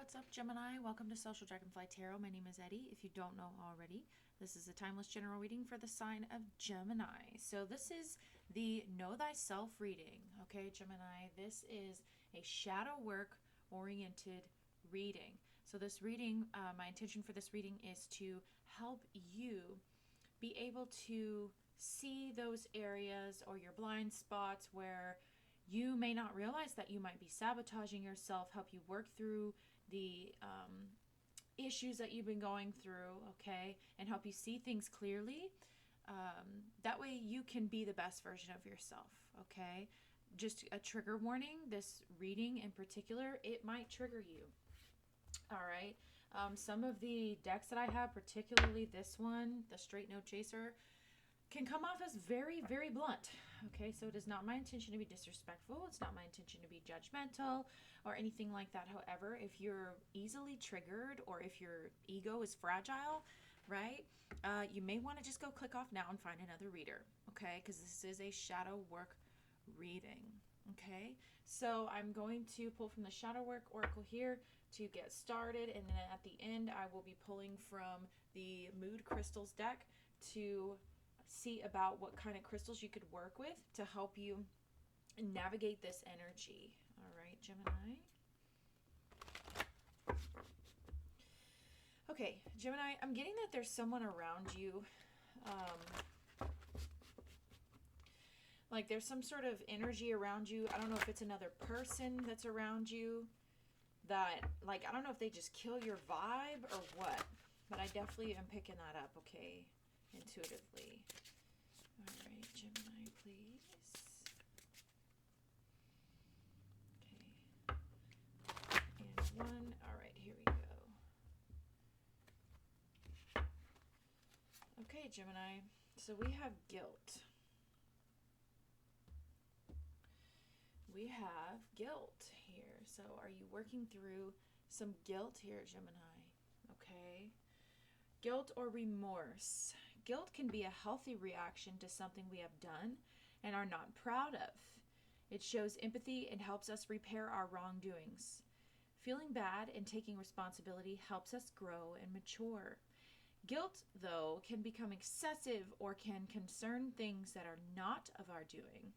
what's up, Gemini? Welcome to Social Dragonfly Tarot. My name is Eddie. If you don't know already, this is a timeless general reading for the sign of Gemini. So this is the Know Thyself reading, okay, Gemini? This is a shadow work oriented reading. So this reading, my intention for this reading is to help you be able to see those areas or your blind spots where you may not realize that you might be sabotaging yourself, help you work through the issues that you've been going through, okay, and help you see things clearly. That way you can be the best version of yourself, okay? Just a trigger warning, this reading in particular, it might trigger you, all right? Some of the decks that I have, particularly this one, the Straight No Chaser, can come off as very, very blunt. Okay, so it is not my intention to be disrespectful. It's not my intention to be judgmental or anything like that. However, if you're easily triggered or if your ego is fragile, right, you may want to just go click off now and find another reader, okay, because this is a shadow work reading, okay? So I'm going to pull from the Shadow Work Oracle here to get started, and then at the end I will be pulling from the Mood Crystals deck to see about what kind of crystals you could work with to help you navigate this energy. All right, Gemini. Okay, Gemini, I'm getting that there's someone around you. Like there's some sort of energy around you. I don't know if it's another person that's around you that, like, I don't know if they just kill your vibe or what, but I definitely am picking that up, okay, intuitively. All right, Gemini, please. Okay. And one. All right, here we go. Okay, Gemini. So we have guilt. We have guilt here. So are you working through some guilt here, Gemini? Okay. Guilt or remorse. Guilt can be a healthy reaction to something we have done and are not proud of. It shows empathy and helps us repair our wrongdoings. Feeling bad and taking responsibility helps us grow and mature. Guilt, though, can become excessive or can concern things that are not of our doing.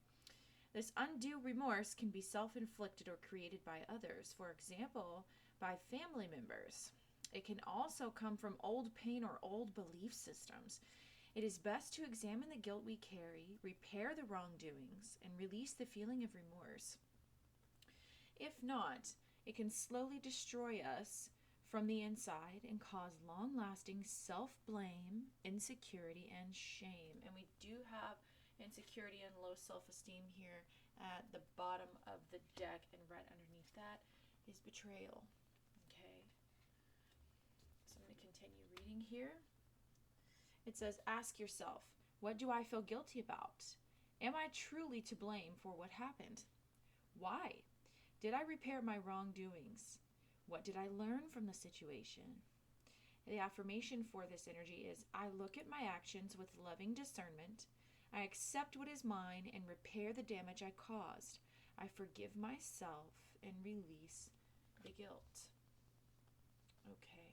This undue remorse can be self-inflicted or created by others, for example, by family members. It can also come from old pain or old belief systems. It is best to examine the guilt we carry, repair the wrongdoings, and release the feeling of remorse. If not, it can slowly destroy us from the inside and cause long-lasting self-blame, insecurity, and shame. And we do have insecurity and low self-esteem here at the bottom of the deck, and right underneath that is betrayal. Okay, so I'm going to continue reading here. It says, ask yourself, what do I feel guilty about? Am I truly to blame for what happened? Why? Did I repair my wrongdoings? What did I learn from the situation? The affirmation for this energy is, I look at my actions with loving discernment. I accept what is mine and repair the damage I caused. I forgive myself and release the guilt. Okay.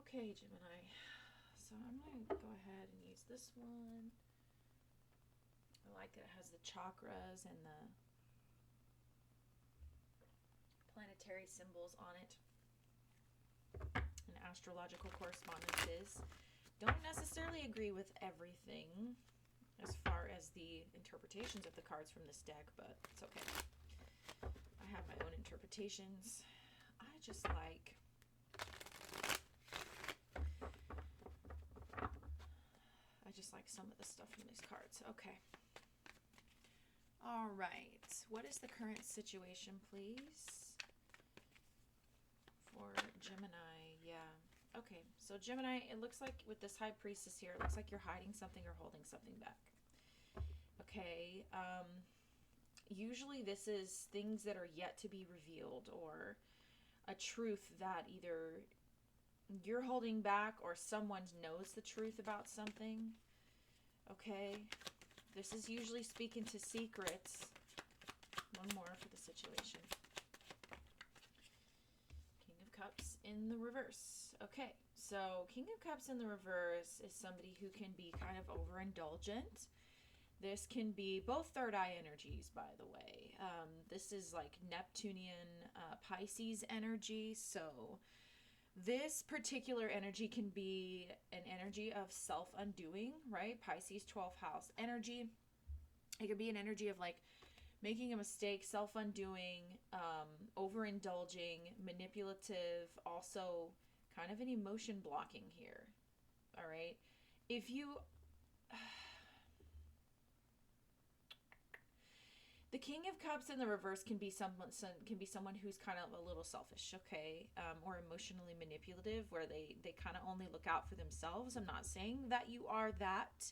Okay, Gemini. So I'm going to go ahead and use this one. I like that it has the chakras and the planetary symbols on it and astrological correspondences. Don't necessarily agree with everything as far as the interpretations of the cards from this deck, but it's okay. I have my own interpretations. I just like some of the stuff from these cards. Okay. All right. What is the current situation, please? For Gemini, yeah. Okay, so Gemini, it looks like with this High Priestess here, it looks like you're hiding something or holding something back. Okay, usually this is things that are yet to be revealed, or a truth that either you're holding back or someone knows the truth about something. Okay, this is usually speaking to secrets. One more for the situation. in the reverse. Okay, so King of Cups in the reverse is somebody who can be kind of overindulgent. This can be both third eye energies, by the way. This is like Neptunian Pisces energy. So this particular energy can be an energy of self-undoing, right? Pisces 12th house energy. It could be an energy of like making a mistake, self-undoing, overindulging, manipulative, also kind of an emotion blocking here. All right. If you... The King of Cups in the reverse can be someone who's kind of a little selfish, okay, or emotionally manipulative, where they kind of only look out for themselves. I'm not saying that you are that.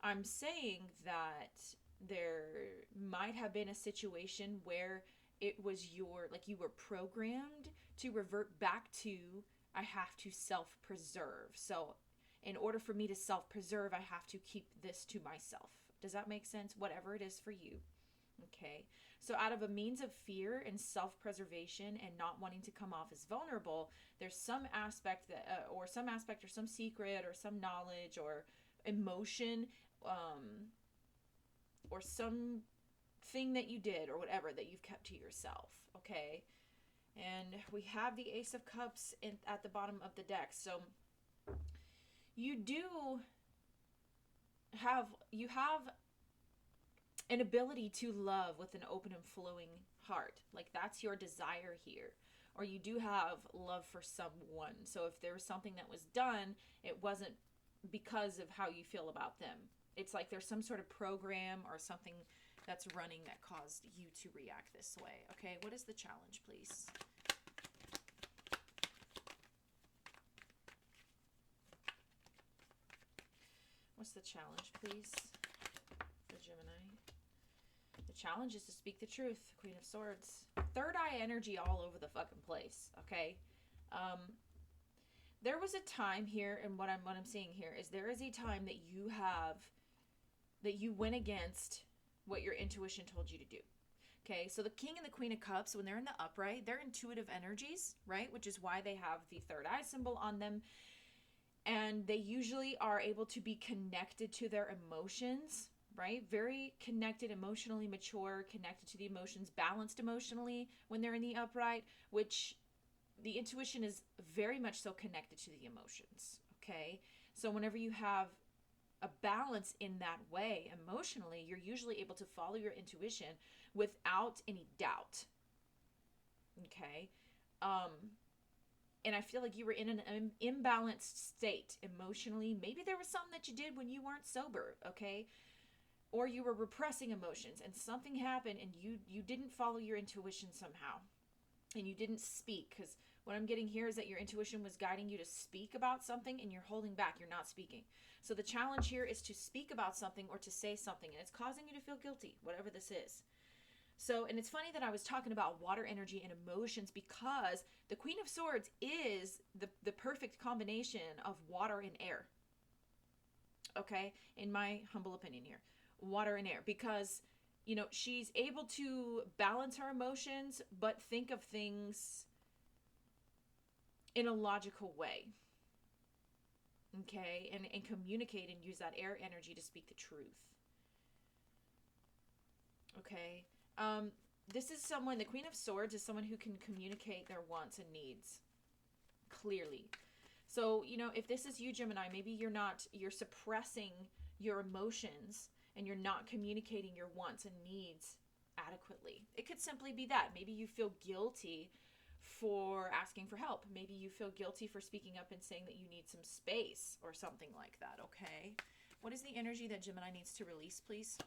I'm saying that there might have been a situation where it was you were programmed to revert back to, I have to self-preserve. So in order for me to self-preserve, I have to keep this to myself. Does that make sense? Whatever it is for you. Okay, so out of a means of fear and self-preservation and not wanting to come off as vulnerable, there's some aspect that, or some secret or some knowledge or emotion, or some thing that you did or whatever that you've kept to yourself. Okay, and we have the Ace of Cups at the bottom of the deck. So you have an ability to love with an open and flowing heart. Like that's your desire here. Or you do have love for someone. So if there was something that was done, it wasn't because of how you feel about them. It's like there's some sort of program or something that's running that caused you to react this way. Okay, what is the challenge, please? What's the challenge, please, for Gemini? The challenge is to speak the truth. Queen of Swords. Third eye energy all over the fucking place, okay? There was a time here, and what I'm seeing here is there is a time that you went against what your intuition told you to do. Okay, so the King and the Queen of Cups, when they're in the upright, they're intuitive energies, right? Which is why they have the third eye symbol on them. And they usually are able to be connected to their emotions, right? Very connected, emotionally mature, connected to the emotions, balanced emotionally when they're in the upright, which the intuition is very much so connected to the emotions, okay? So whenever you have a balance in that way emotionally, you're usually able to follow your intuition without any doubt, okay? And I feel like you were in an imbalanced state emotionally. Maybe there was something that you did when you weren't sober, okay? Or you were repressing emotions and something happened and you didn't follow your intuition somehow. And you didn't speak, because what I'm getting here is that your intuition was guiding you to speak about something and you're holding back. You're not speaking. So the challenge here is to speak about something or to say something, and it's causing you to feel guilty, whatever this is. So, and it's funny that I was talking about water energy and emotions, because the Queen of Swords is the perfect combination of water and air. Okay? In my humble opinion here. Water and air. Because, you know, she's able to balance her emotions, but think of things in a logical way. Okay? And communicate and use that air energy to speak the truth. Okay? This is someone, the Queen of Swords is someone who can communicate their wants and needs clearly. So, you know, if this is you, Gemini, maybe you're suppressing your emotions and you're not communicating your wants and needs adequately. It could simply be that. Maybe you feel guilty for asking for help. Maybe you feel guilty for speaking up and saying that you need some space or something like that, okay? What is the energy that Gemini needs to release, please?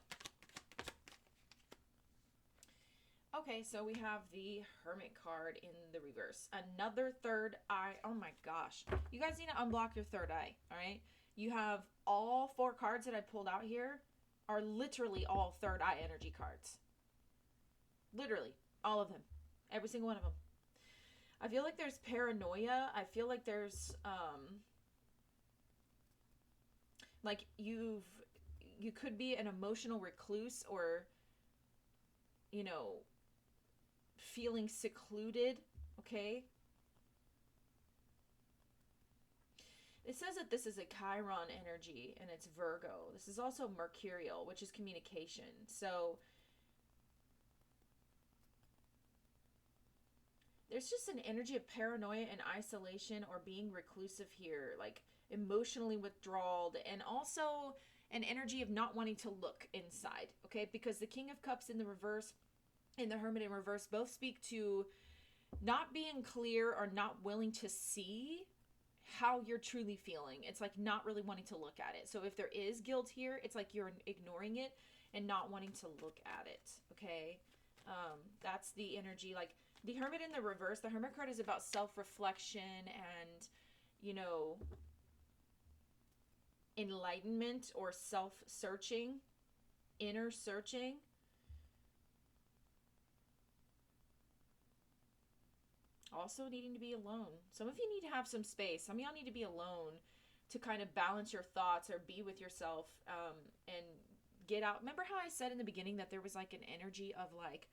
Okay, so we have the Hermit card in the reverse. Another third eye. Oh my gosh. You guys need to unblock your third eye, all right? You have all 4 cards that I pulled out here are literally all third eye energy cards. Literally, all of them. Every single one of them. I feel like there's paranoia. I feel like there's, like you could be an emotional recluse, or, you know, feeling secluded, okay? It says that this is a Chiron energy and it's Virgo. This is also mercurial, which is communication. So there's just an energy of paranoia and isolation or being reclusive here, like emotionally withdrawed, and also an energy of not wanting to look inside, okay? Because the King of Cups in the reverse and the Hermit in reverse both speak to not being clear or not willing to see how you're truly feeling. It's like not really wanting to look at it. So if there is guilt here, it's like you're ignoring it and not wanting to look at it, okay? That's the energy. Like the Hermit in the reverse, the Hermit card is about self-reflection and, you know, enlightenment or self-searching, inner searching. Also needing to be alone. Some of you need to have some space. Some of y'all need to be alone to kind of balance your thoughts or be with yourself, and get out. Remember how I said in the beginning that there was like an energy of like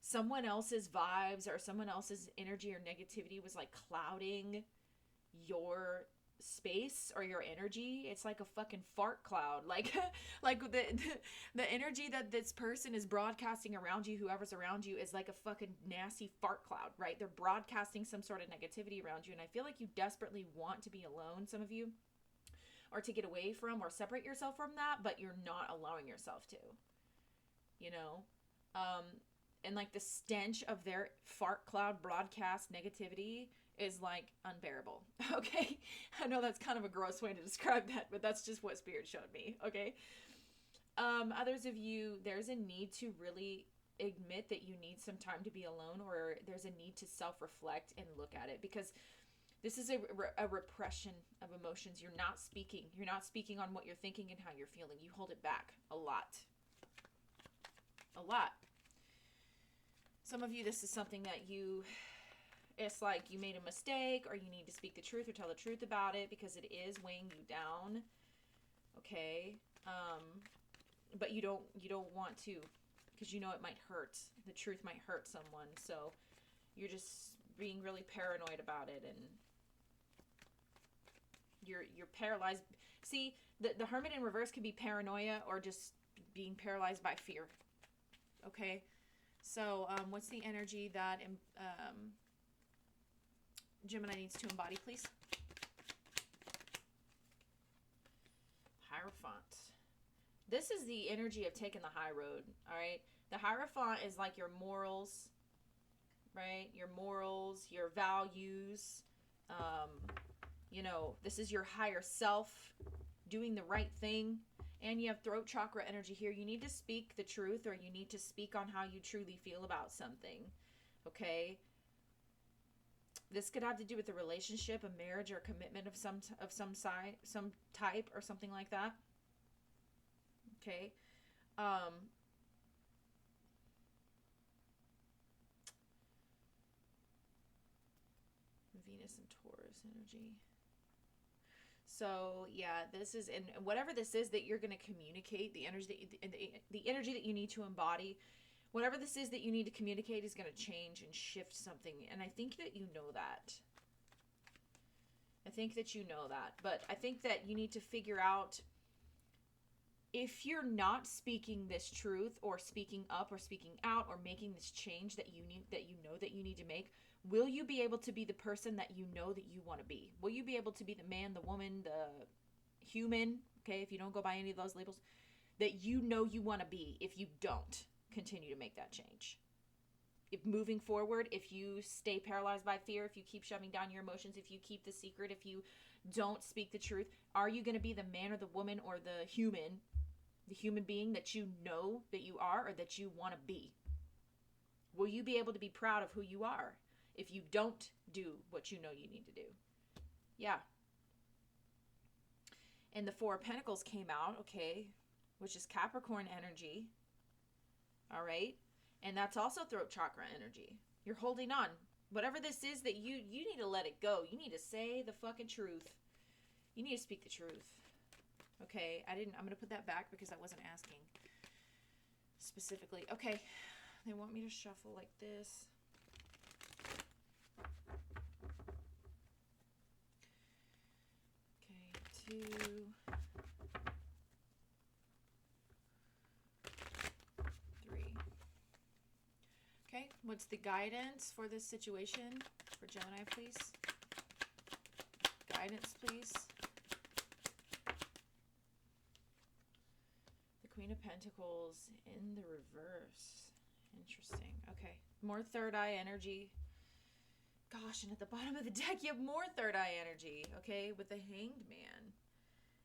someone else's vibes or someone else's energy or negativity was like clouding your space or your energy? It's like a fucking fart cloud. Like the energy that this person is broadcasting around you, whoever's around you, is like a fucking nasty fart cloud, right? They're broadcasting some sort of negativity around you, and I feel like you desperately want to be alone, some of you, or to get away from or separate yourself from that, but you're not allowing yourself to, you know? And like the stench of their fart cloud broadcast negativity is like unbearable. Okay, I know that's kind of a gross way to describe that, but that's just what Spirit showed me. Okay. Others of you, there's a need to really admit that you need some time to be alone, or there's a need to self-reflect and look at it, because this is a repression of emotions. You're not speaking on what you're thinking and how you're feeling. You hold it back a lot. Some of you, this is something that it's like you made a mistake, or you need to speak the truth or tell the truth about it because it is weighing you down. Okay. But you don't want to, because you know it might hurt. The truth might hurt someone. So you're just being really paranoid about it, and you're paralyzed. See, the Hermit in reverse could be paranoia or just being paralyzed by fear. Okay. So, what's the energy that Gemini needs to embody, please? Hierophant. This is the energy of taking the high road, all right? The Hierophant is like your morals, right? Your morals, your values. You know, this is your higher self doing the right thing. And you have throat chakra energy here. You need to speak the truth, or you need to speak on how you truly feel about something, okay? This could have to do with a relationship, a marriage, or a commitment of some type, or something like that. Okay. Venus and Taurus energy. So yeah, this is, and whatever this is that you're going to communicate, the energy that you need to embody, whatever this is that you need to communicate is going to change and shift something. And I think that you know that. But I think that you need to figure out, if you're not speaking this truth or speaking up or speaking out or making this change that you need to make, will you be able to be the person that you know that you want to be? Will you be able to be the man, the woman, the human, okay, if you don't go by any of those labels, that you know you want to be if you don't continue to make that change? If moving forward, if you stay paralyzed by fear, if you keep shoving down your emotions, if you keep the secret, if you don't speak the truth, are you going to be the man or the woman or the human being that you know that you are, or that you want to be? Will you be able to be proud of who you are if you don't do what you know you need to do? Yeah. And the Four of Pentacles came out, okay, which is Capricorn energy. All right. And that's also throat chakra energy. You're holding on. Whatever this is that you need to let it go. You need to say the fucking truth. You need to speak the truth. Okay. I'm going to put that back because I wasn't asking specifically. Okay. They want me to shuffle like this. 2, 3. Okay, what's the guidance for this situation for Gemini, please? Guidance, please. The Queen of Pentacles in the reverse. Interesting. Okay, more third eye energy. Gosh, and at the bottom of the deck, you have more third eye energy, okay, with the Hanged Man.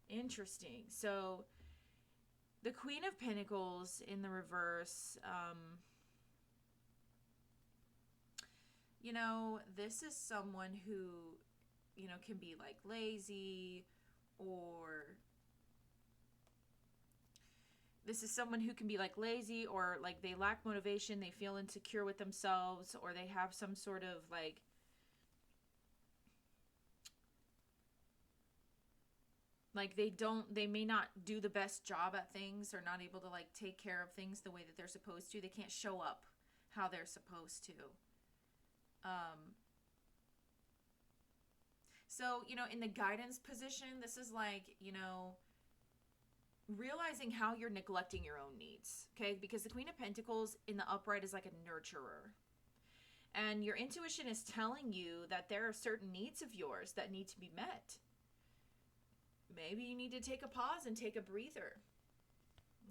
Interesting. So, the Queen of Pentacles in the reverse, you know, this is someone who, you know, can be like lazy, or this is someone who can be like lazy, or like they lack motivation, they feel insecure with themselves, or they have some sort of like they may not do the best job at things, or not able to like take care of things the way that they're supposed to. They can't show up how they're supposed to. So, you know, in the guidance position, this is like, you know, realizing how you're neglecting your own needs, okay? Because the Queen of Pentacles in the upright is like a nurturer. And your intuition is telling you that there are certain needs of yours that need to be met. Maybe you need to take a pause and take a breather,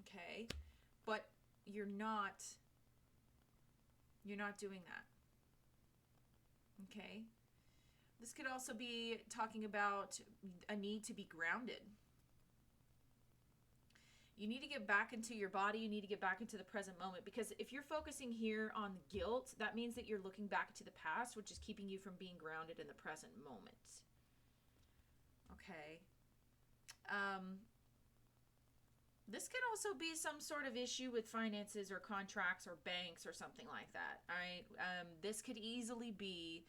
okay? But you're not doing that, okay? This could also be talking about a need to be grounded. You need to get back into your body. You need to get back into the present moment, because if you're focusing here on guilt, that means that you're looking back to the past, which is keeping you from being grounded in the present moment. Okay. This could also be some sort of issue with finances or contracts or banks or something like that. All right. This could easily be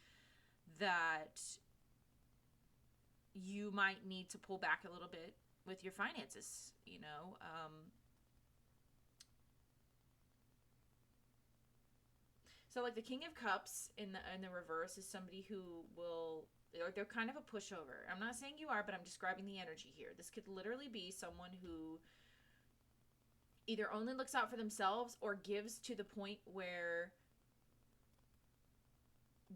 that you might need to pull back a little bit with your finances, you know. So like the King of Cups in the reverse is somebody who will, they're kind of a pushover. I'm not saying you are, but I'm describing the energy here. This could literally be someone who either only looks out for themselves or gives to the point where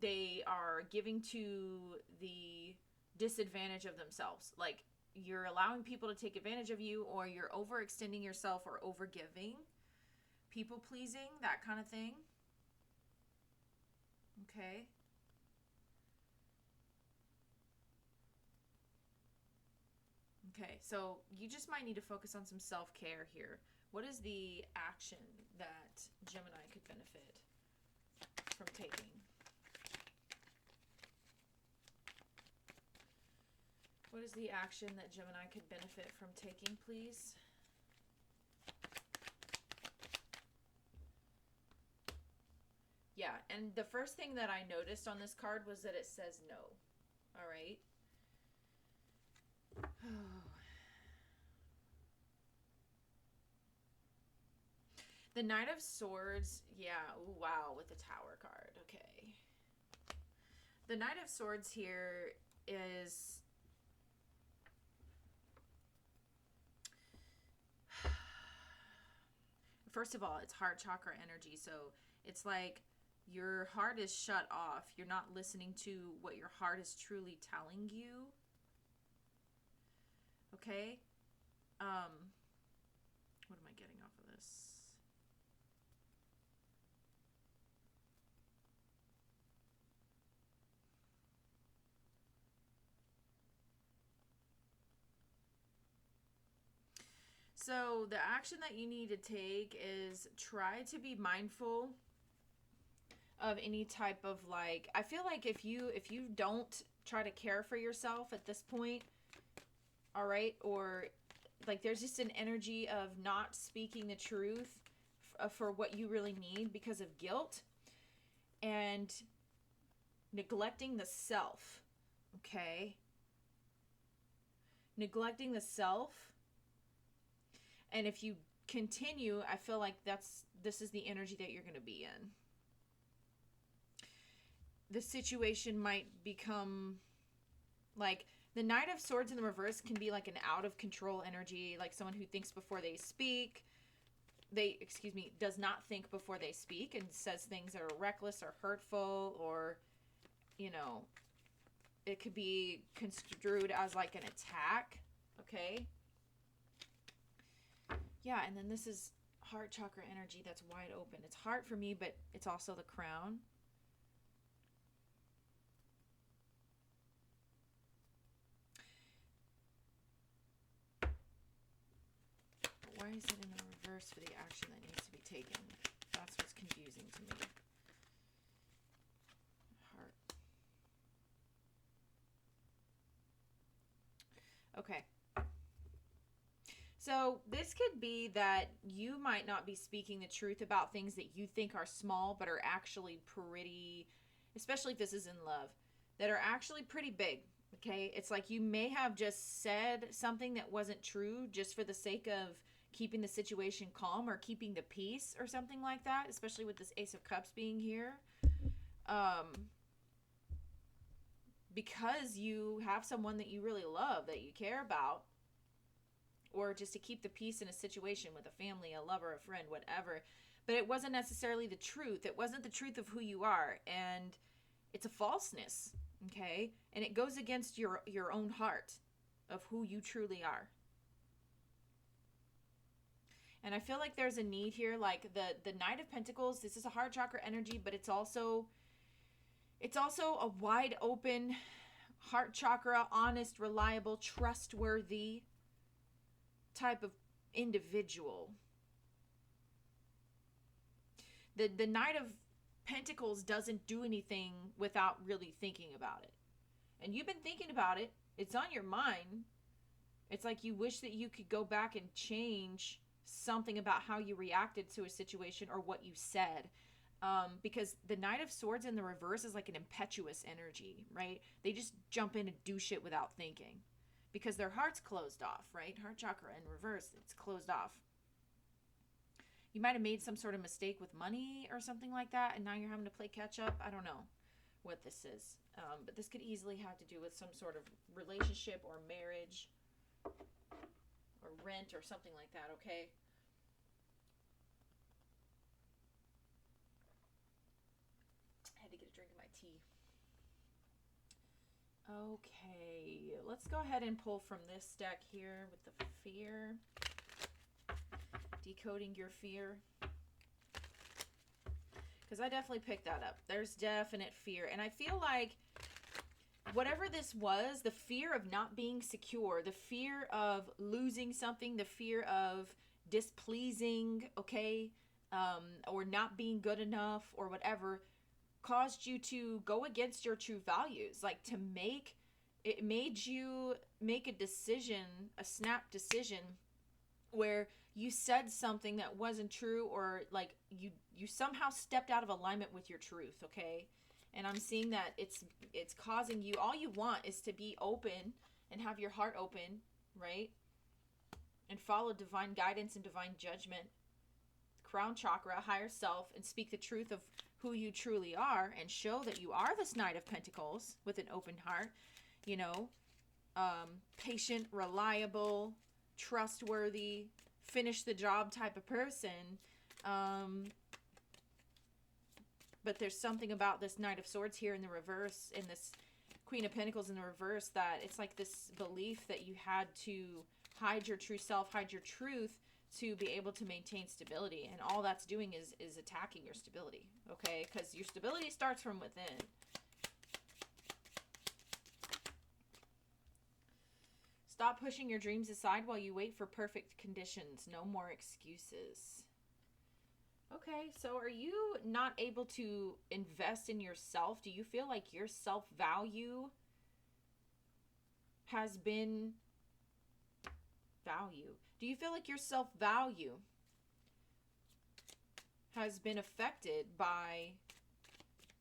they are giving to the disadvantage of themselves. Like, you're allowing people to take advantage of you, or you're overextending yourself or overgiving, people pleasing, that kind of thing. Okay. Okay, so you just might need to focus on some self-care here. What is the action that Gemini could benefit from taking? What is the action that Gemini could benefit from taking, please? Yeah, and the first thing that I noticed on this card was that it says no. All right. The Knight of Swords, yeah, ooh, wow, with the Tower card, okay. The Knight of Swords here is... First of all, it's heart chakra energy, so it's like your heart is shut off. You're not listening to what your heart is truly telling you. Okay? What am I getting off of this? So the action that you need to take is try to be mindful of any type of like, I feel like if you don't try to care for yourself at this point, all right, or like there's just an energy of not speaking the truth for what you really need because of guilt and neglecting the self, okay? Neglecting the self. And if you continue, I feel like this is the energy that you're going to be in. The situation might become like The Knight of Swords in the reverse can be like an out of control energy, like someone who thinks before they speak. Does not think before they speak and says things that are reckless or hurtful, or, you know, it could be construed as like an attack, okay? Yeah, and then this is heart chakra energy that's wide open. It's heart for me, but it's also the crown. Why is it in the reverse for the action that needs to be taken? That's what's confusing to me. Heart. Okay. So this could be that you might not be speaking the truth about things that you think are small, but are actually pretty, especially if this is in love, that are actually pretty big. Okay. It's like you may have just said something that wasn't true just for the sake of keeping the situation calm or keeping the peace or something like that, especially with this Ace of Cups being here. Because you have someone that you really love, that you care about, or just to keep the peace in a situation with a family, a lover, a friend, whatever. But it wasn't necessarily the truth. It wasn't the truth of who you are. And it's a falseness, okay? And it goes against your own heart of who you truly are. And I feel like there's a need here, like the Knight of Pentacles, this is a heart chakra energy, but it's also a wide open heart chakra, honest, reliable, trustworthy type of individual. The Knight of Pentacles doesn't do anything without really thinking about it. And you've been thinking about it. It's on your mind. It's like you wish that you could go back and change something about how you reacted to a situation or what you said. Because the Knight of Swords in the reverse is like an impetuous energy, right? They just jump in and do shit without thinking because their heart's closed off, right? Heart chakra in reverse, it's closed off. You might have made some sort of mistake with money or something like that, and now you're having to play catch up. I don't know what this is. But this could easily have to do with some sort of relationship or marriage or rent or something like that, okay? I had to get a drink of my tea. Okay, let's go ahead and pull from this deck here with the fear. Decoding your fear. Because I definitely picked that up. There's definite fear. And I feel like whatever this was, the fear of not being secure, the fear of losing something, the fear of displeasing, okay, or not being good enough or whatever, caused you to go against your true values. Like it made you make a decision, a snap decision, where you said something that wasn't true, or like you somehow stepped out of alignment with your truth, okay? And I'm seeing that it's causing you, all you want is to be open and have your heart open, right? And follow divine guidance and divine judgment, crown chakra, higher self, and speak the truth of who you truly are and show that you are this Knight of Pentacles with an open heart, you know, patient, reliable, trustworthy, finish the job type of person. But there's something about this Knight of Swords here in the reverse, and this Queen of Pentacles in the reverse, that it's like this belief that you had to hide your true self, hide your truth to be able to maintain stability. And all that's doing is attacking your stability, okay? Because your stability starts from within. Stop pushing your dreams aside while you wait for perfect conditions. No more excuses. Okay, so are you not able to invest in yourself? Do you feel like your self-value has been Do you feel like your self-value has been affected by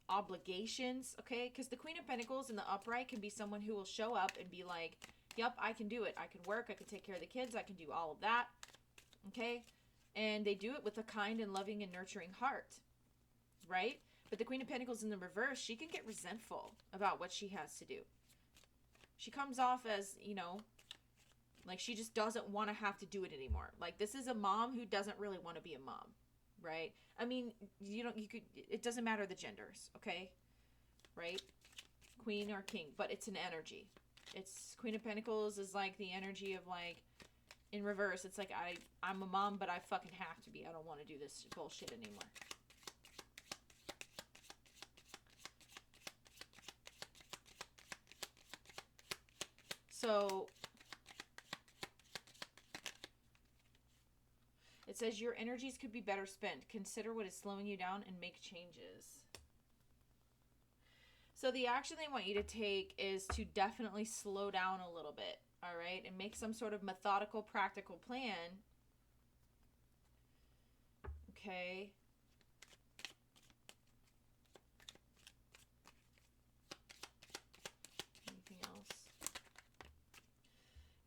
obligations? Okay, because the Queen of Pentacles in the upright can be someone who will show up and be like, yep, I can do it. I can work. I can take care of the kids. I can do all of that. Okay? And they do it with a kind and loving and nurturing heart, right? But the Queen of Pentacles in the reverse, she can get resentful about what she has to do. She comes off as, you know, like she just doesn't want to have to do it anymore. Like this is a mom who doesn't really want to be a mom, right? I mean, it doesn't matter the genders, okay? Right? Queen or king, but it's an energy. It's Queen of Pentacles is like the energy of like, in reverse, it's like I'm a mom, but I fucking have to be. I don't want to do this bullshit anymore. So it says your energies could be better spent. Consider what is slowing you down and make changes. So the action they want you to take is to definitely slow down a little bit, all right? And make some sort of methodical, practical plan. Okay. Anything else?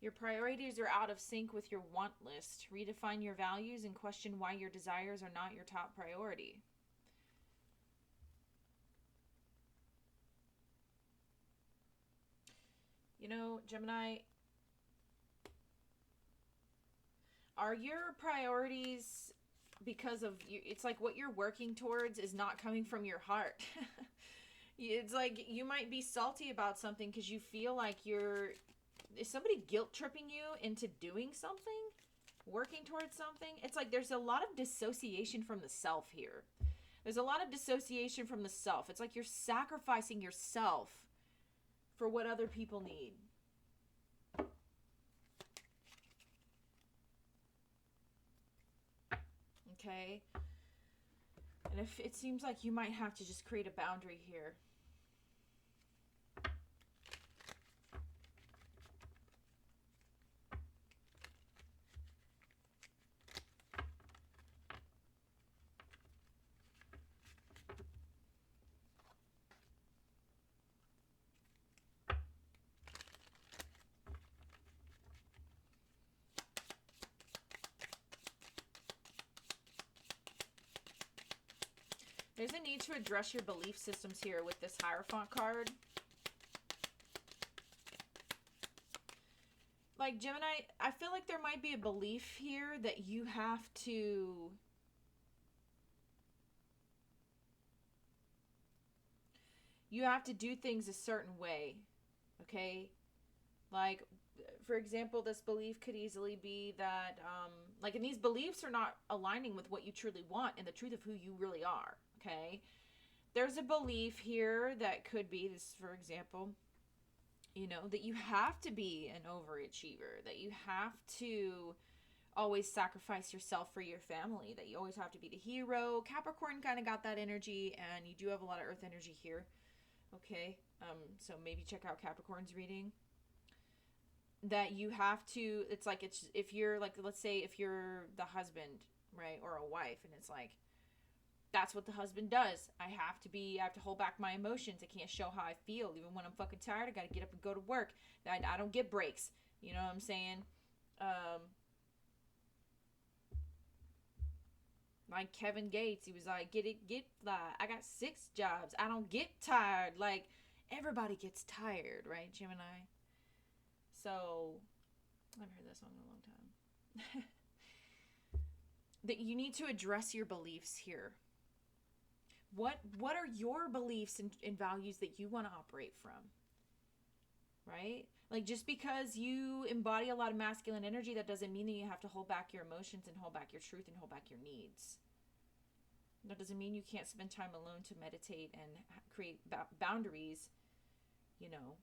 Your priorities are out of sync with your want list. Redefine your values and question why your desires are not your top priority. You know, Gemini, are your priorities because of you? It's like what you're working towards is not coming from your heart. It's like you might be salty about something because you feel like is somebody guilt tripping you into doing something, working towards something? It's like there's a lot of dissociation from the self here. There's a lot of dissociation from the self. It's like you're sacrificing yourself for what other people need. Okay? And if it seems like you might have to just create a boundary here. There's a need to address your belief systems here with this Hierophant card. Like, Gemini, I feel like there might be a belief here that you have to... You have to do things a certain way, okay? Like, for example, this belief could easily be that, like, and these beliefs are not aligning with what you truly want and the truth of who you really are, okay? There's a belief here that could be, this, for example, you know, that you have to be an overachiever, that you have to always sacrifice yourself for your family, that you always have to be the hero. Capricorn kind of got that energy, and you do have a lot of earth energy here, okay? So maybe check out Capricorn's reading. That you have to, it's like, it's, if you're like, let's say if you're the husband, right, or a wife, and it's like, that's what the husband does. I have to hold back my emotions. I can't show how I feel. Even when I'm fucking tired, I gotta get up and go to work. I don't get breaks. You know what I'm saying? Like Kevin Gates, he was like, I got 6 jobs. I don't get tired. Like, everybody gets tired, right, Gemini? So, I haven't heard that song in a long time. That you need to address your beliefs here. What are your beliefs and values that you want to operate from? Right? Like, just because you embody a lot of masculine energy, that doesn't mean that you have to hold back your emotions and hold back your truth and hold back your needs. That doesn't mean you can't spend time alone to meditate and create boundaries, you know,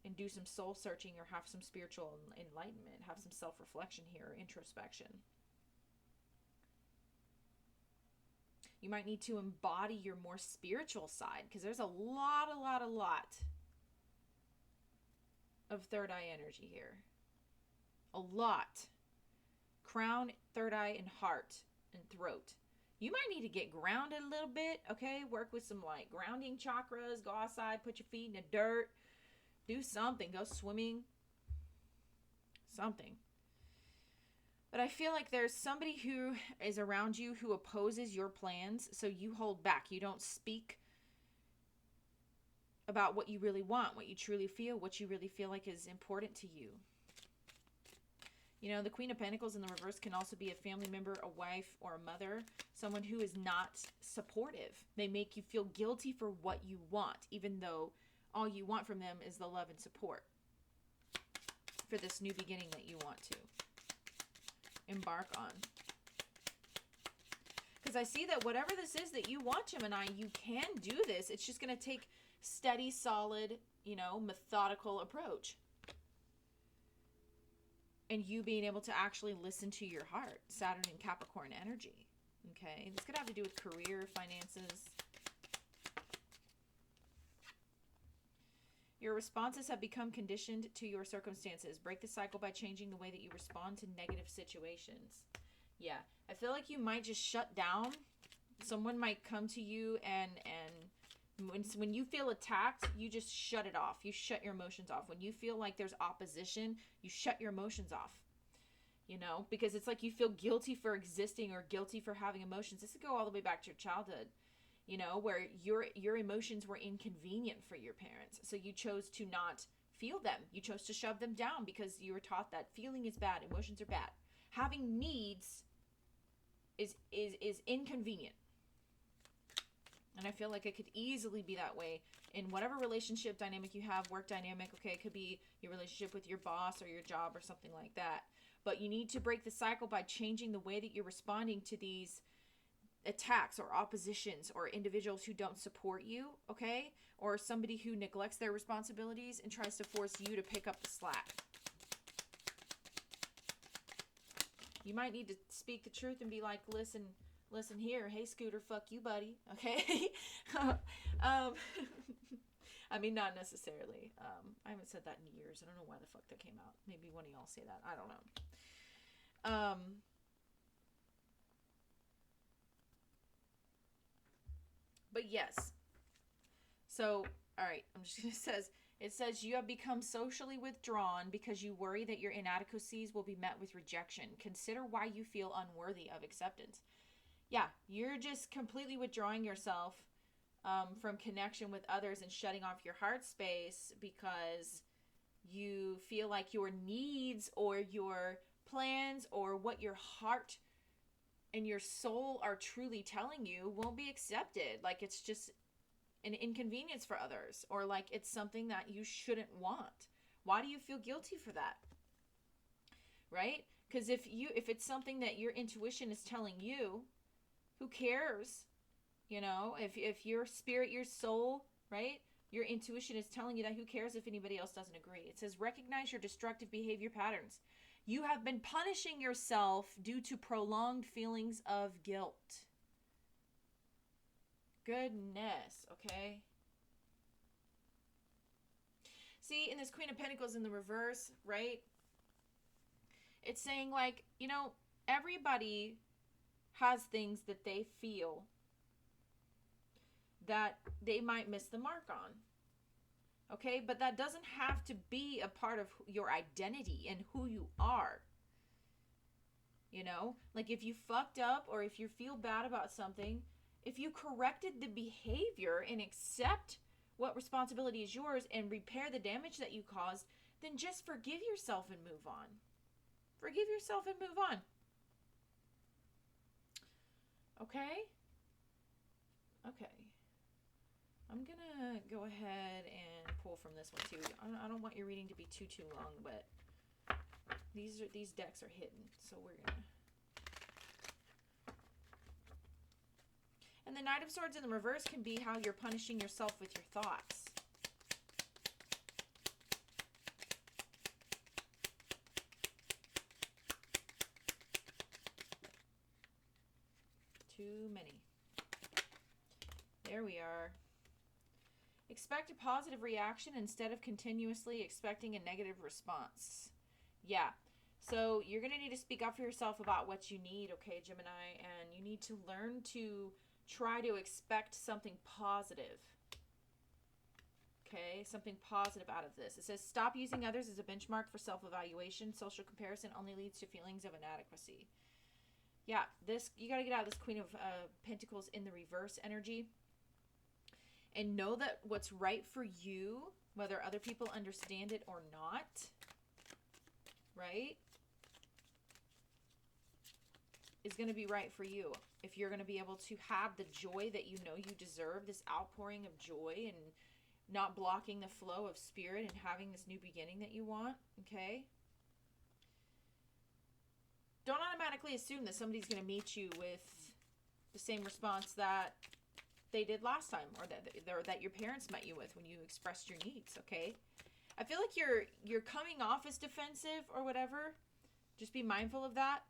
and do some soul searching or have some spiritual enlightenment, have some self-reflection here, introspection. You might need to embody your more spiritual side, because there's a lot of third eye energy here. A lot. Crown, third eye, and heart, and throat. You might need to get grounded a little bit, okay? Work with some, like, grounding chakras. Go outside, put your feet in the dirt. Do something. Go swimming. Something. But I feel like there's somebody who is around you who opposes your plans, so you hold back. You don't speak about what you really want, what you truly feel, what you really feel like is important to you. You know, the Queen of Pentacles in the reverse can also be a family member, a wife, or a mother, someone who is not supportive. They make you feel guilty for what you want, even though all you want from them is the love and support for this new beginning that you want to embark on. Because I see that whatever this is that you want, Gemini, you can do this. It's just going to take steady, solid, you know, methodical approach. And you being able to actually listen to your heart. Saturn and Capricorn energy. Okay, this could have to do with career, finances. Your responses have become conditioned to your circumstances. Break the cycle by changing the way that you respond to negative situations. Yeah, I feel like you might just shut down. Someone might come to you and when you feel attacked, you just shut it off. You shut your emotions off. When you feel like there's opposition, you shut your emotions off. You know, because it's like you feel guilty for existing or guilty for having emotions. This could go all the way back to your childhood, you know, where your emotions were inconvenient for your parents. So you chose to not feel them. You chose to shove them down because you were taught that feeling is bad, emotions are bad. Having needs is inconvenient. And I feel like it could easily be that way in whatever relationship dynamic you have, work dynamic. Okay, it could be your relationship with your boss or your job or something like that. But you need to break the cycle by changing the way that you're responding to these attacks or oppositions or individuals who don't support you, okay? Or somebody who neglects their responsibilities and tries to force you to pick up the slack. You might need to speak the truth and be like, listen here, hey Scooter, fuck you, buddy, okay? I mean, not necessarily. I haven't said that in years. I don't know why the fuck that came out. Maybe one of y'all say that. I don't know. But yes. So, all right, I'm just going to it says you have become socially withdrawn because you worry that your inadequacies will be met with rejection. Consider why you feel unworthy of acceptance. Yeah, you're just completely withdrawing yourself from connection with others and shutting off your heart space because you feel like your needs or your plans or what your heart and your soul are truly telling you won't be accepted. Like it's just an inconvenience for others, or like it's something that you shouldn't want. Why do you feel guilty for that? Right? Because if it's something that your intuition is telling you, who cares? You know, if your spirit, your soul, right? Your intuition is telling you that, who cares if anybody else doesn't agree? It says, recognize your destructive behavior patterns. You have been punishing yourself due to prolonged feelings of guilt. Goodness, okay? See, in this Queen of Pentacles in the reverse, right? It's saying like, you know, everybody has things that they feel that they might miss the mark on. Okay? But that doesn't have to be a part of your identity and who you are. You know? Like if you fucked up or if you feel bad about something, if you corrected the behavior and accept what responsibility is yours and repair the damage that you caused, then just forgive yourself and move on. Forgive yourself and move on. Okay? Okay. I'm gonna go ahead and pull from this one too. I don't want your reading to be too long, but these decks are hidden, so we're gonna. And the Knight of Swords in the reverse can be how you're punishing yourself with your thoughts. Too many. There we are. Expect a positive reaction instead of continuously expecting a negative response. Yeah. So you're going to need to speak up for yourself about what you need, okay, Gemini? And you need to learn to try to expect something positive. Okay, something positive out of this. It says, stop using others as a benchmark for self-evaluation. Social comparison only leads to feelings of inadequacy. Yeah, you got to get out of this Queen of Pentacles in the reverse energy. and know that what's right for you, whether other people understand it or not, right, is going to be right for you. If you're going to be able to have the joy that you know you deserve, this outpouring of joy, and not blocking the flow of spirit and having this new beginning that you want, okay? Don't automatically assume that somebody's going to meet you with the same response that they did last time, or that your parents met you with when you expressed your needs, okay? I feel like you're coming off as defensive or whatever. Just be mindful of that.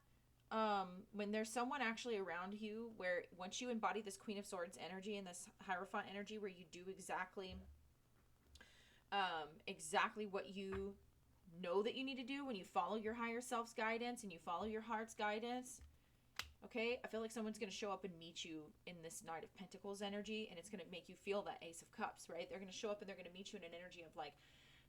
When there's someone actually around you, where once you embody this Queen of Swords energy and this Hierophant energy, where you do exactly what you know that you need to do, when you follow your higher self's guidance and you follow your heart's guidance, okay, I feel like someone's going to show up and meet you in this Knight of Pentacles energy, and it's going to make you feel that Ace of Cups, right? They're going to show up and they're going to meet you in an energy of like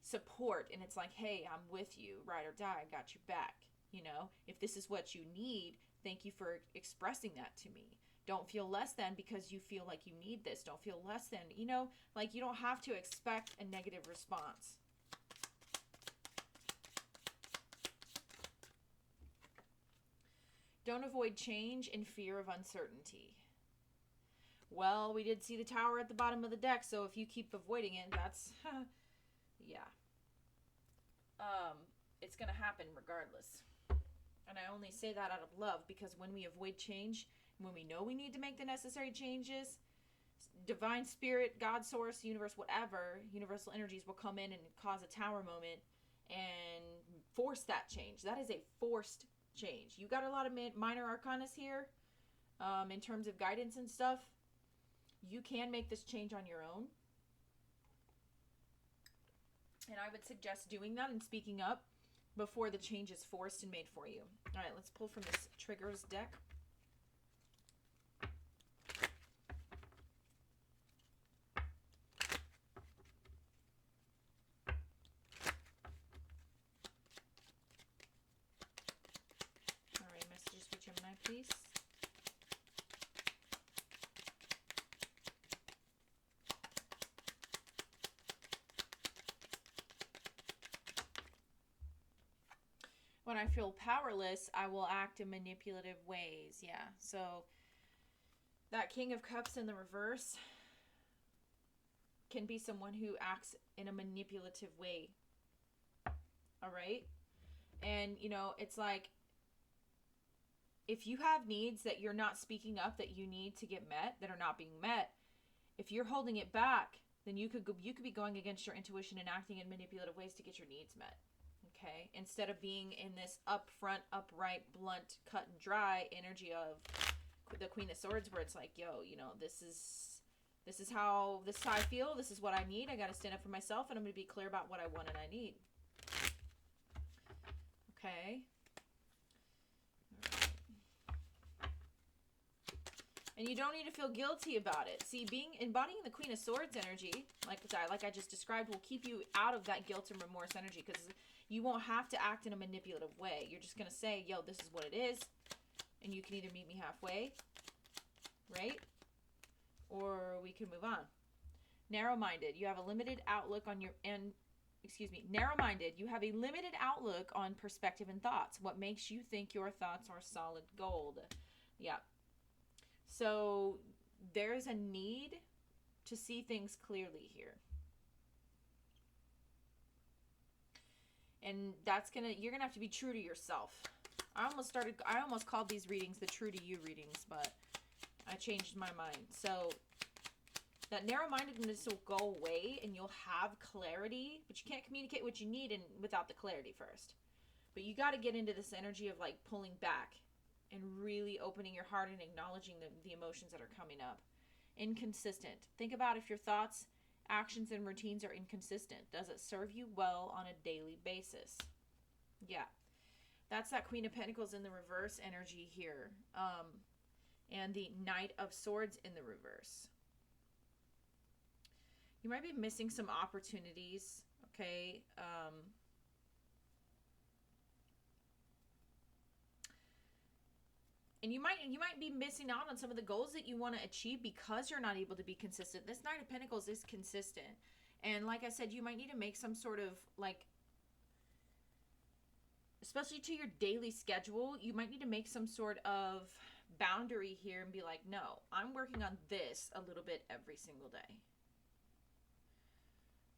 support, and it's like, hey, I'm with you, ride or die, I got your back. You know, if this is what you need, thank you for expressing that to me. Don't feel less than because you feel like you need this. Don't feel less than, you know, like you don't have to expect a negative response. Don't avoid change in fear of uncertainty. Well, we did see the Tower at the bottom of the deck, so if you keep avoiding it, that's, yeah. It's going to happen regardless. And I only say that out of love, because when we avoid change, when we know we need to make the necessary changes, divine spirit, God source, universe, whatever, universal energies will come in and cause a tower moment and force that change. That is a forced change. You got a lot of minor arcanas here in terms of guidance and stuff. You can make this change on your own. And I would suggest doing that and speaking up before the change is forced and made for you. All right, let's pull from this triggers deck. All right, messages for Gemini, please. When I feel powerless, I will act in manipulative ways. Yeah, so that King of Cups in the reverse can be someone who acts in a manipulative way. All right? And, you know, it's like, if you have needs that you're not speaking up, that you need to get met, that are not being met, if you're holding it back, then you could be going against your intuition and acting in manipulative ways to get your needs met. Okay, instead of being in this upfront, upright, blunt, cut and dry energy of the Queen of Swords, where it's like, yo, you know, this is how I feel, this is what I need, I got to stand up for myself, and I'm going to be clear about what I want and I need. Okay. And you don't need to feel guilty about it. See, embodying the Queen of Swords energy, like I just described, will keep you out of that guilt and remorse energy, because you won't have to act in a manipulative way. You're just going to say, yo, this is what it is, and you can either meet me halfway, right? Or we can move on. Narrow-minded. You have a limited outlook on narrow-minded. You have a limited outlook on perspective and thoughts. What makes you think your thoughts are solid gold? Yeah. So there's a need to see things clearly here. And you're gonna have to be true to yourself. I almost called these readings the true to you readings, but I changed my mind. So that narrow-mindedness will go away and you'll have clarity, but you can't communicate what you need without the clarity first. But you got to get into this energy of like pulling back and really opening your heart and acknowledging the emotions that are coming up. Inconsistent. Think about if your thoughts, actions, and routines are inconsistent. Does it serve you well on a daily basis? Yeah. That's that Queen of Pentacles in the reverse energy here. And the Knight of Swords in the reverse. You might be missing some opportunities, okay? And you might be missing out on some of the goals that you want to achieve because you're not able to be consistent. This Knight of Pentacles is consistent. And like I said, you might need to make some sort of, like, especially to your daily schedule, you might need to make some sort of boundary here and be like, no, I'm working on this a little bit every single day.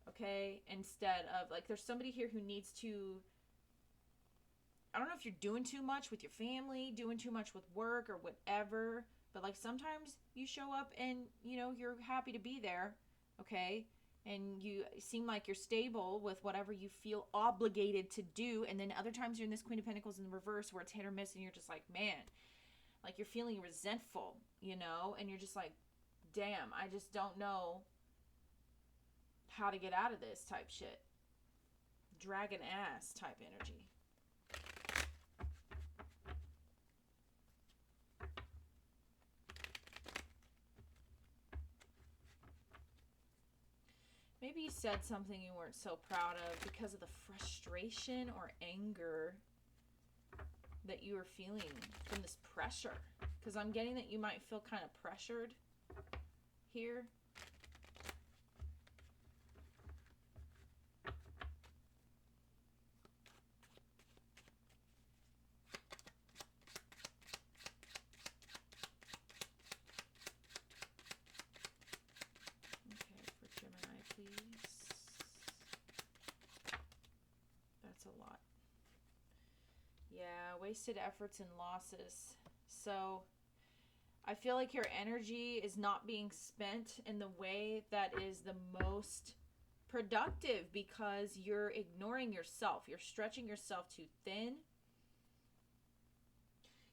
Okay? Instead of, like, there's somebody here who needs to, I don't know if you're doing too much with your family, doing too much with work or whatever, but like sometimes you show up and, you know, you're happy to be there, okay? And you seem like you're stable with whatever you feel obligated to do. And then other times you're in this Queen of Pentacles in the reverse where it's hit or miss and you're just like, man, like you're feeling resentful, you know? And you're just like, damn, I just don't know how to get out of this type shit. Dragon ass type energy. Maybe you said something you weren't so proud of because of the frustration or anger that you were feeling from this pressure. Because I'm getting that you might feel kind of pressured here. Wasted efforts and losses. So I feel like your energy is not being spent in the way that is the most productive because you're ignoring yourself. You're stretching yourself too thin.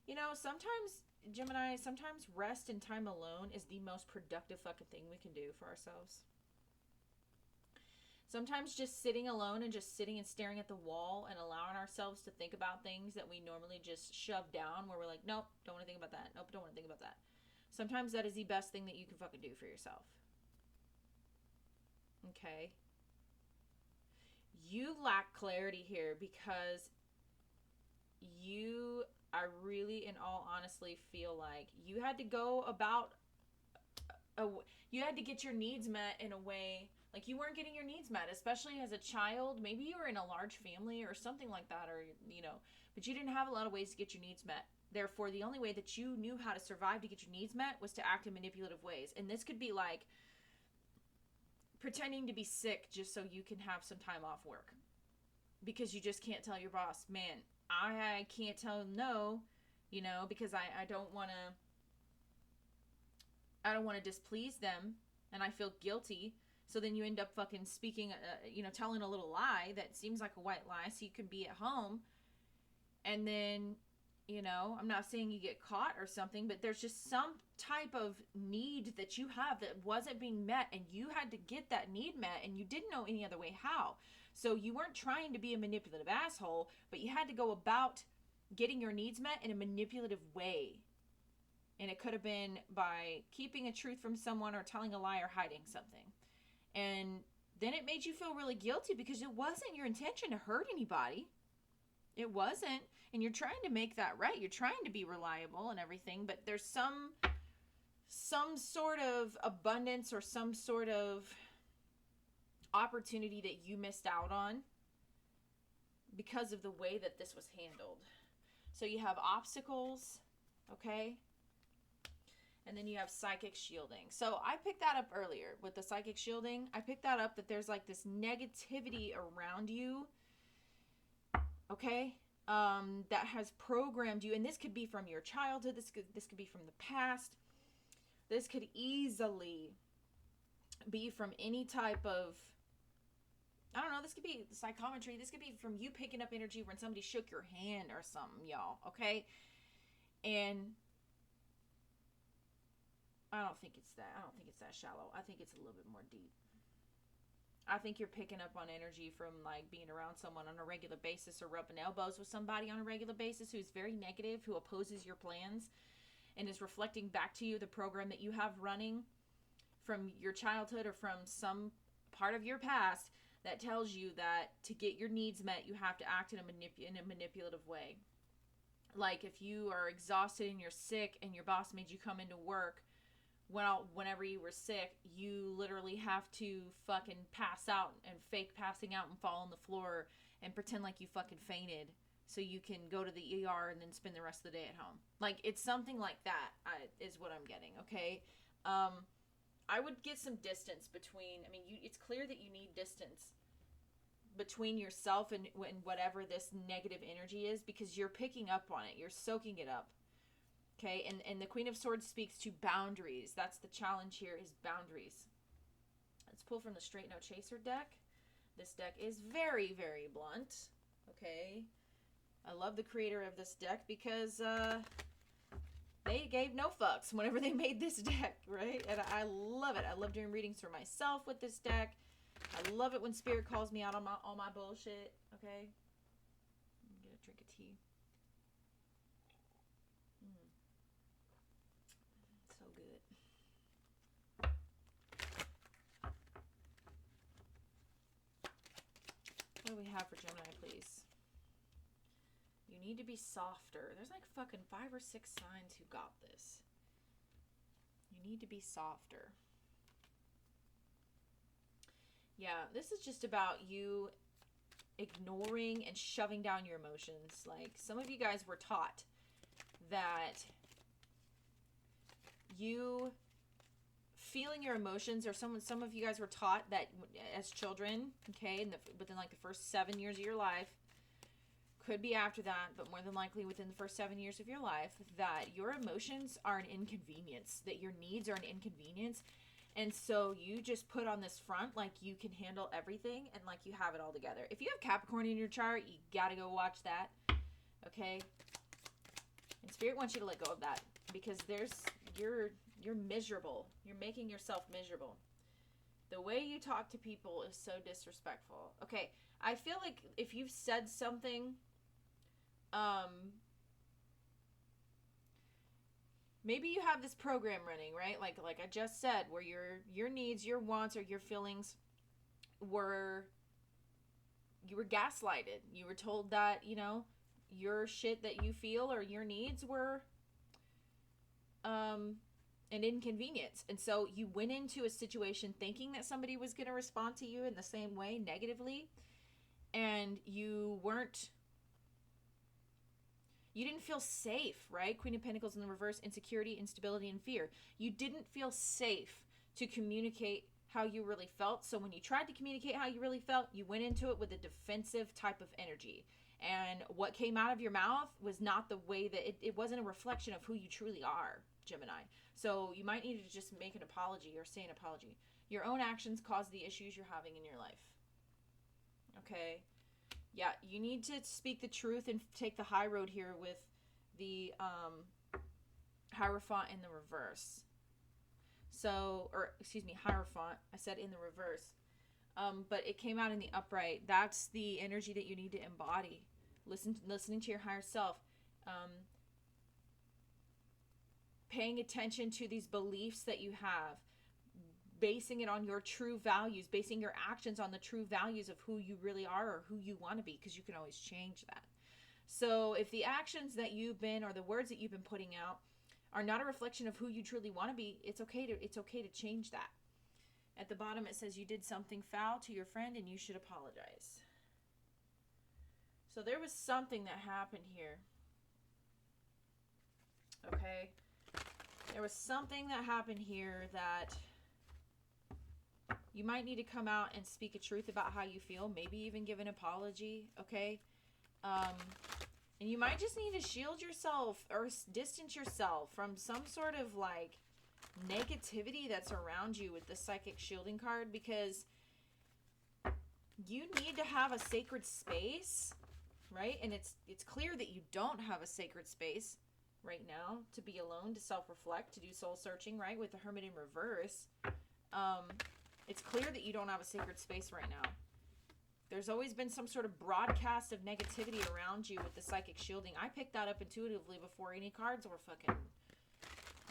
You know, sometimes, Gemini, sometimes rest and time alone is the most productive fucking thing we can do for ourselves. Sometimes just sitting alone and just sitting and staring at the wall and allowing ourselves to think about things that we normally just shove down where we're like, nope, don't want to think about that. Nope, don't want to think about that. Sometimes that is the best thing that you can fucking do for yourself. Okay. You lack clarity here because you, I really, in all honesty, feel like you had to go about, you had to get your needs met in a way. Like, you weren't getting your needs met, especially as a child. Maybe you were in a large family or something like that, or, you know, but you didn't have a lot of ways to get your needs met. Therefore, the only way that you knew how to survive to get your needs met was to act in manipulative ways. And this could be like pretending to be sick just so you can have some time off work. Because you just can't tell your boss, man, I can't tell him no, you know, because I don't want to displease them and I feel guilty. So then you end up fucking speaking, you know, telling a little lie that seems like a white lie so you can be at home. And then, you know, I'm not saying you get caught or something, but there's just some type of need that you have that wasn't being met and you had to get that need met and you didn't know any other way how. So you weren't trying to be a manipulative asshole, but you had to go about getting your needs met in a manipulative way. And it could have been by keeping a truth from someone or telling a lie or hiding something. And then it made you feel really guilty because it wasn't your intention to hurt anybody. It wasn't. And you're trying to make that right. You're trying to be reliable and everything, but there's some sort of abundance or some sort of opportunity that you missed out on because of the way that this was handled. So you have obstacles, okay? And then you have psychic shielding. So I picked that up earlier with the psychic shielding. I picked that up that there's like this negativity around you, okay, that has programmed you. And this could be from your childhood. This could be from the past. This could easily be from any type of, I don't know, this could be psychometry. This could be from you picking up energy when somebody shook your hand or something, y'all, okay? And I don't think it's that shallow. I think it's a little bit more deep. I think you're picking up on energy from like being around someone on a regular basis or rubbing elbows with somebody on a regular basis who's very negative, who opposes your plans and is reflecting back to you the program that you have running from your childhood or from some part of your past that tells you that to get your needs met, you have to act in a manipulative way. Like if you are exhausted and you're sick and your boss made you come into work whenever you were sick, you literally have to fucking pass out and fake passing out and fall on the floor and pretend like you fucking fainted so you can go to the ER and then spend the rest of the day at home. Like, it's something like that is what I'm getting, okay? I would get some distance between, I mean, it's clear that you need distance between yourself and whatever this negative energy is, because you're picking up on it. You're soaking it up. Okay, and the Queen of Swords speaks to boundaries. That's the challenge here, is boundaries. Let's pull from the Straight No Chaser deck. This deck is very, very blunt. Okay, I love the creator of this deck because they gave no fucks whenever they made this deck, right? And I love it. I love doing readings for myself with this deck. I love it when Spirit calls me out on all my bullshit. Okay, get a drink of tea. So good. What do we have for Gemini, please? You need to be softer. There's like fucking 5 or 6 signs who got this. You need to be softer. Yeah, this is just about you ignoring and shoving down your emotions. Like, some of you guys were taught that you feeling your emotions, or some of you guys were taught that as children, okay, within like the first 7 years of your life, could be after that, but more than likely within the first 7 years of your life, that your emotions are an inconvenience, that your needs are an inconvenience. And so you just put on this front like you can handle everything and like you have it all together. If you have Capricorn in your chart, you gotta go watch that, okay? And Spirit wants you to let go of that, because you're miserable. You're making yourself miserable. The way you talk to people is so disrespectful. Okay, I feel like if you've said something, maybe you have this program running, right? Like I just said, where your needs, your wants, or your feelings you were gaslighted. You were told that, you know, your shit that you feel or your needs were an inconvenience. And so you went into a situation thinking that somebody was going to respond to you in the same way, negatively, and you didn't feel safe, right? Queen of Pentacles in the reverse, insecurity, instability, and fear. You didn't feel safe to communicate how you really felt. So when you tried to communicate how you really felt, you went into it with a defensive type of energy. And what came out of your mouth was not the way that it wasn't a reflection of who you truly are, Gemini. So you might need to just make an apology or say an apology. Your own actions cause the issues you're having in your life. Okay? Yeah, you need to speak the truth and take the high road here with the Hierophant in the reverse. So, or excuse me, Hierophant. I said in the reverse. But it came out in the upright. That's the energy that you need to embody. Listening to your higher self. Paying attention to these beliefs that you have. Basing it on your true values. Basing your actions on the true values of who you really are or who you want to be. Because you can always change that. So if the actions that you've been, or the words that you've been putting out, are not a reflection of who you truly want to be, it's okay to change that. At the bottom it says you did something foul to your friend and you should apologize. So there was something that happened here. Okay? There was something that happened here that you might need to come out and speak a truth about how you feel. Maybe even give an apology. Okay? And you might just need to shield yourself or distance yourself from some sort of like negativity that's around you with the psychic shielding card, because you need to have a sacred space, right? And it's clear that you don't have a sacred space right now to be alone, to self-reflect, to do soul searching, right? With the Hermit in reverse. It's clear that you don't have a sacred space right now. There's always been some sort of broadcast of negativity around you with the psychic shielding. I picked that up intuitively before any cards were fucking,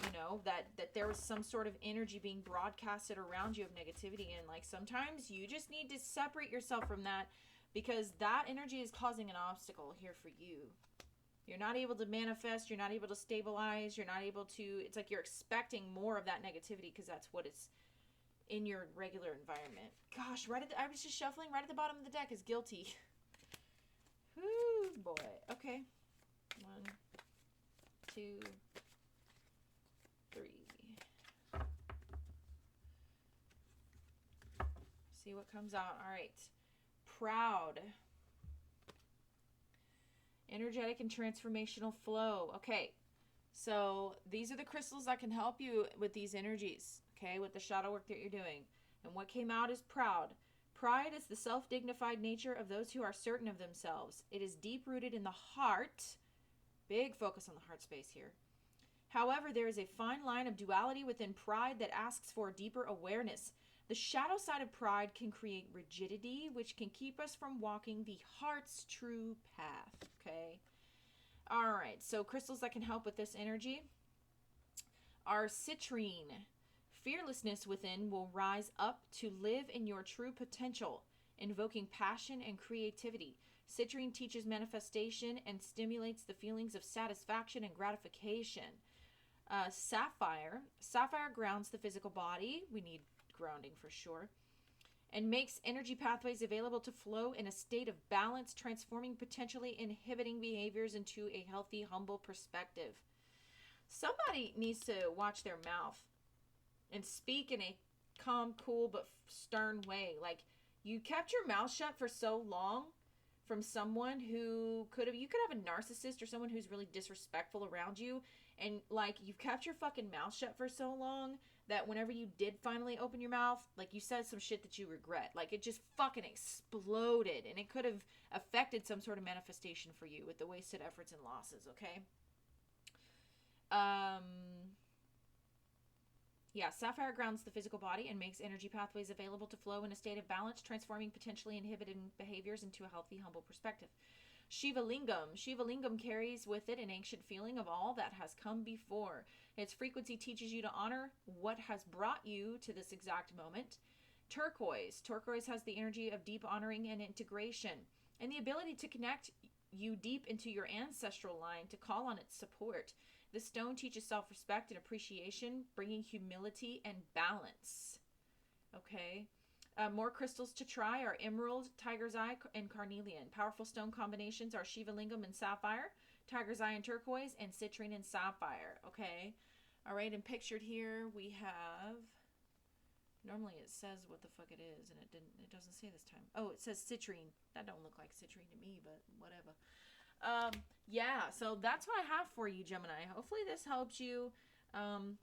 you know, that there was some sort of energy being broadcasted around you of negativity. And like sometimes you just need to separate yourself from that, because that energy is causing an obstacle here for you. You're not able to manifest. You're not able to stabilize. You're not able to, it's like you're expecting more of that negativity because that's what it's in your regular environment. Gosh, I was just shuffling right at the bottom of the deck is guilty. Whoo, boy. Okay. 1, 2, 3. See what comes out. All right. Proud. Energetic and transformational flow. Okay. So these are the crystals that can help you with these energies. Okay. With the shadow work that you're doing. And what came out is proud. Pride is the self-dignified nature of those who are certain of themselves. It is deep-rooted in the heart. Big focus on the heart space here. However, there is a fine line of duality within pride that asks for deeper awareness. The shadow side of pride can create rigidity, which can keep us from walking the heart's true path. Okay. All right. So crystals that can help with this energy are citrine. Fearlessness within will rise up to live in your true potential, invoking passion and creativity. Citrine teaches manifestation and stimulates the feelings of satisfaction and gratification. Sapphire. Sapphire grounds the physical body. We need grounding for sure. And makes energy pathways available to flow in a state of balance, transforming potentially inhibiting behaviors into a healthy, humble perspective. Somebody needs to watch their mouth and speak in a calm, cool, but stern way. Like, you kept your mouth shut for so long from someone who you could have a narcissist or someone who's really disrespectful around you. And, like, you've kept your fucking mouth shut for so long that whenever you did finally open your mouth, like, you said some shit that you regret. Like, it just fucking exploded. And it could have affected some sort of manifestation for you with the wasted efforts and losses, okay? Yeah, sapphire grounds the physical body and makes energy pathways available to flow in a state of balance, transforming potentially inhibited behaviors into a healthy, humble perspective. Shiva Lingam. Shiva Lingam carries with it an ancient feeling of all that has come before. Its frequency teaches you to honor what has brought you to this exact moment. Turquoise. Turquoise has the energy of deep honoring and integration, and the ability to connect you deep into your ancestral line to call on its support. The stone teaches self-respect and appreciation, bringing humility and balance. Okay. More crystals to try are emerald, tiger's eye, and carnelian. Powerful stone combinations are Shiva Lingam and sapphire, tiger's eye and turquoise, and citrine and sapphire. Okay. All right. And pictured here we have. Normally it says what the fuck it is, and it doesn't say this time. Oh, it says citrine. That don't look like citrine to me, but whatever. Yeah, so that's what I have for you, Gemini. Hopefully this helps you. And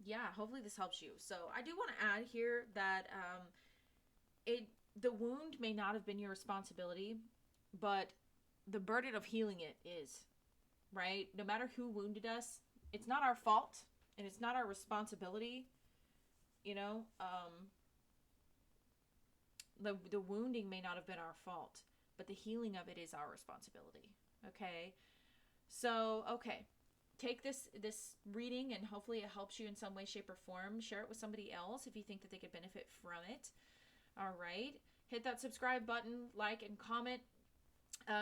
yeah, hopefully this helps you. So I do want to add here that the wound may not have been your responsibility, but the burden of healing it is, right? No matter who wounded us, it's not our fault and it's not our responsibility, you know. The wounding may not have been our fault, but the healing of it is our responsibility. Okay. So, okay. Take this reading and hopefully it helps you in some way, shape, or form. Share it with somebody else if you think that they could benefit from it. All right. Hit that subscribe button, like, and comment.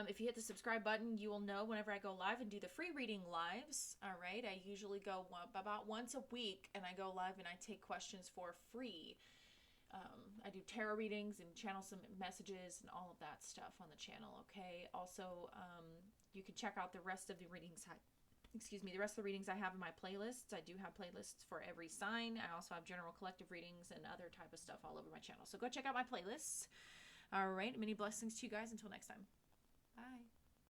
If you hit the subscribe button, you will know whenever I go live and do the free reading lives. All right. I usually go about once a week and I go live and I take questions for free. I do tarot readings and channel some messages and all of that stuff on the channel, okay? Also, you can check out the rest of the readings. The rest of the readings I have in my playlists. I do have playlists for every sign. I also have general collective readings and other type of stuff all over my channel. So go check out my playlists. All right, many blessings to you guys. Until next time. Bye.